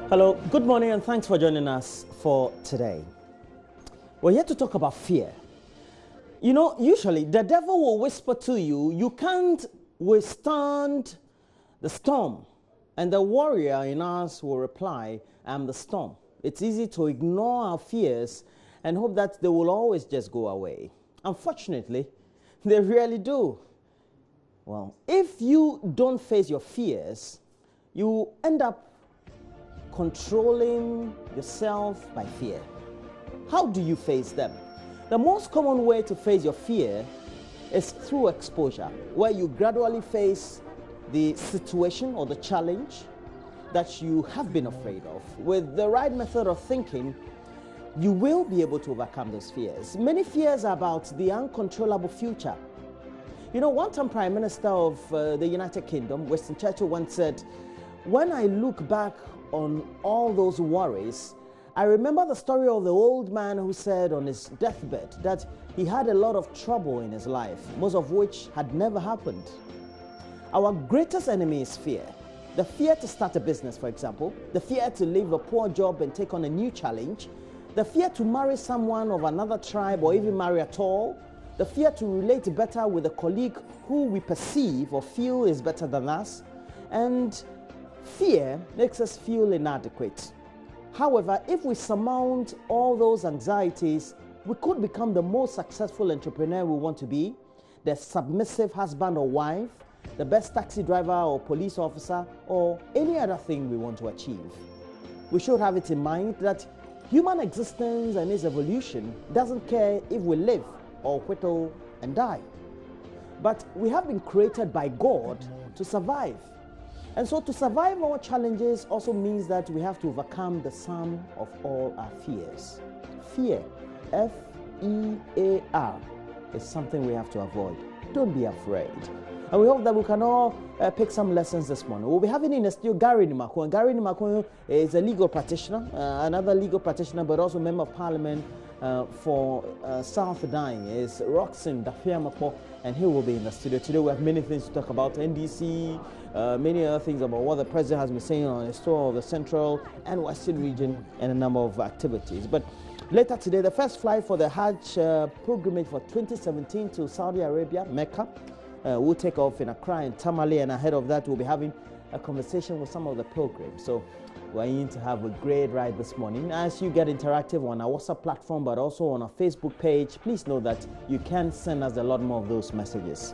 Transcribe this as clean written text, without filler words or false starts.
Hello, good morning, and thanks for joining us for today. We're here to talk about fear. You know, usually the devil will whisper to you, you can't withstand the storm. And the warrior in us will reply, I'm the storm. It's easy to ignore our fears and hope that they will always just go away. Unfortunately, they really do. Well, if you don't face your fears, you end up controlling yourself by fear. How do you face them? The most common way to face your fear is through exposure, where you gradually face the situation or the challenge that you have been afraid of. With the right method of thinking, you will be able to overcome those fears. Many fears are about the uncontrollable future. You know, one-time Prime Minister of the United Kingdom, Winston Churchill, once said, "When I look back on all those worries, I remember the story of the old man who said on his deathbed that he had a lot of trouble in his life, most of which had never happened." Our greatest enemy is fear. The fear to start a business, for example, the fear to leave a poor job and take on a new challenge, the fear to marry someone of another tribe or even marry at all, the fear to relate better with a colleague who we perceive or feel is better than us, and fear makes us feel inadequate. However, if we surmount all those anxieties, we could become the most successful entrepreneur we want to be, the submissive husband or wife, the best taxi driver or police officer, or any other thing we want to achieve. We should have it in mind that human existence and its evolution doesn't care if we live or whittle and die. But we have been created by God to survive. And so to survive our challenges also means that we have to overcome the sum of all our fears. Fear, F-E-A-R, is something we have to avoid. Don't be afraid. And we hope that we can all pick some lessons this morning. We'll be having in the studio Gary Nimakwe. And Gary Nimakwe is a legal practitioner, another legal practitioner, but also member of parliament for South Dying is Roxanne Dafiamakpo, and he will be in the studio today. We have many things to talk about: NDC, many other things about what the president has been saying on his tour of the central and western region, and a number of activities. But later today, the first flight for the Hajj pilgrimage for 2017 to Saudi Arabia, Mecca, will take off in Accra and Tamale, and ahead of that, we'll be having a conversation with some of the pilgrims. So we're in to have a great ride this morning. As you get interactive on our WhatsApp platform, but also on our Facebook page, please know that you can send us a lot more of those messages.